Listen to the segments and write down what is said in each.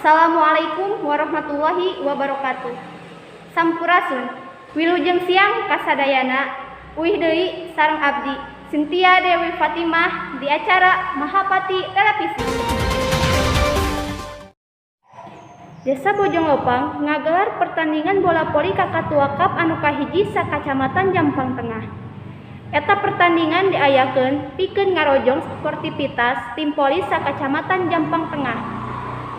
Assalamualaikum warahmatullahi wabarakatuh. Sampurasun. Wilujeng siang kasadayana. Uih deui sareng abdi Cynthia Dewi Fatimah di acara Mahapati Televisi. Desa Bojong Lopang ngagelar pertandingan bola voli Kakatua Cup anu kahiji sakacamatan Jampang Tengah. Eta pertandingan diayakeun pikeun ngarojong sportivitas tim voli sakacamatan Jampang Tengah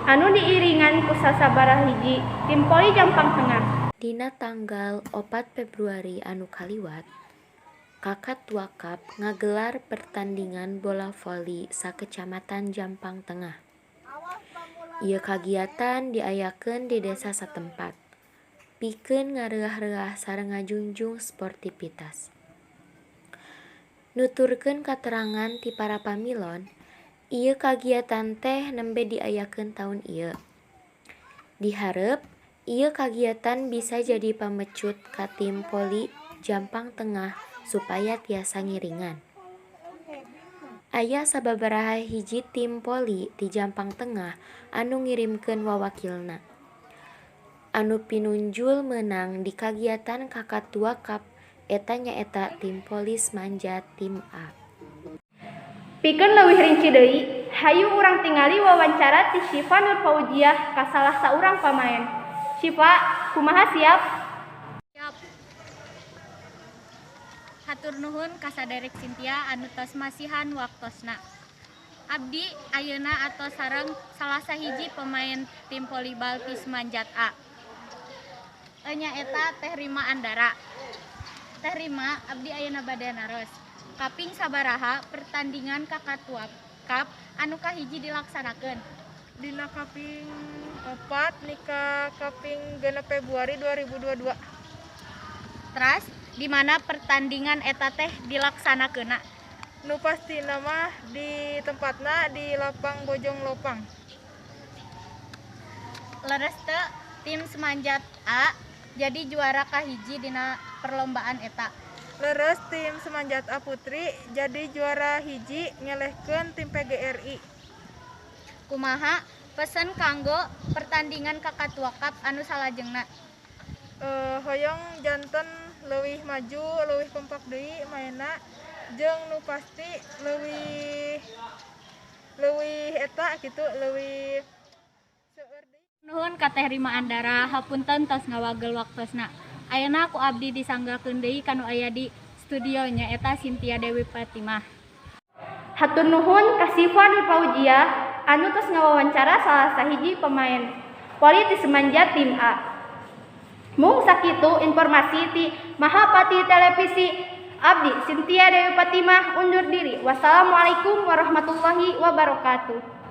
anu diiringan ku sasabaraha hiji tim voli Jampang Tengah. Dina tanggal 4 Februari anu kaliwat, Kakatua Cup ngagelar pertandingan bola voli sakecamatan Jampang Tengah. Ieu kagiatan diayakeun di desa satempat, pikeun ngareah-reah sareng ngajunjung sportivitas. Nuturkeun katerangan ti para pamilon, ieu kagiatan teh nembe diayakeun taun ieu. Dihareup ieu kagiatan bisa jadi pamecut ka tim voli Jampang Tengah supaya tiasa ngiringan. Aya sababaraha hiji tim voli di Jampang Tengah anu ngirimkeun wawakilna. Anu pinunjul meunang di kagiatan Kakatua Cup eta nyaeta tim voli Semanjat tim A. Pikeun leuwih rinci deui, hayu urang tingali wawancara ti Syifa Nur Fauziah ka salah saurang pamaen. Syifa, kumaha siap? Siap. Hatur nuhun ka saderek Cynthia anu tos masihan waktosna. Abdi ayeuna atos sareng salah sahiji pemain tim volleyball ti Semanjat A. Nyaeta Teh Rima Andara. Teh Rima, abdi ayeuna bade naros. Kaping sabaraha pertandingan Kakatua Cup anu kahiji dilaksanakeun? Dina kaping 4 nika kaping 6 Februari 2022. Teras di mana pertandingan eta teh dilaksanakeunna? Nu pastina mah di tempatna di lapang Bojong Lopang. Leres teu tim Semanjat A jadi juara kahiji dina perlombaan eta? Leres tim Semanjat A Putri jadi juara hiji ngelehkeun tim PGRI. Kumaha pesen kanggo pertandingan Kakatua Cup anu salajengna? Hoyong janten leuwih maju, leuwih kompak deui mainna jeung nu pasti leuwih eta kitu leuwih seueur deui. Nuhun ka Teh Rima Andara, hapunten tos ngawagel waktosna. Ayeuna ku abdi disanggakeun deui kanu aya di studio nyaeta Cynthia Dewi Fatimah. Hatur nuhun ka Syifa Nur Fauziah anu tos ngawawancara salah sahiji pemain voli ti Semanjat tim A. Mung sakitu informasi ti Mahapati Televisi. Abdi Cynthia Dewi Fatimah undur diri. Wassalamualaikum warahmatullahi wabarakatuh.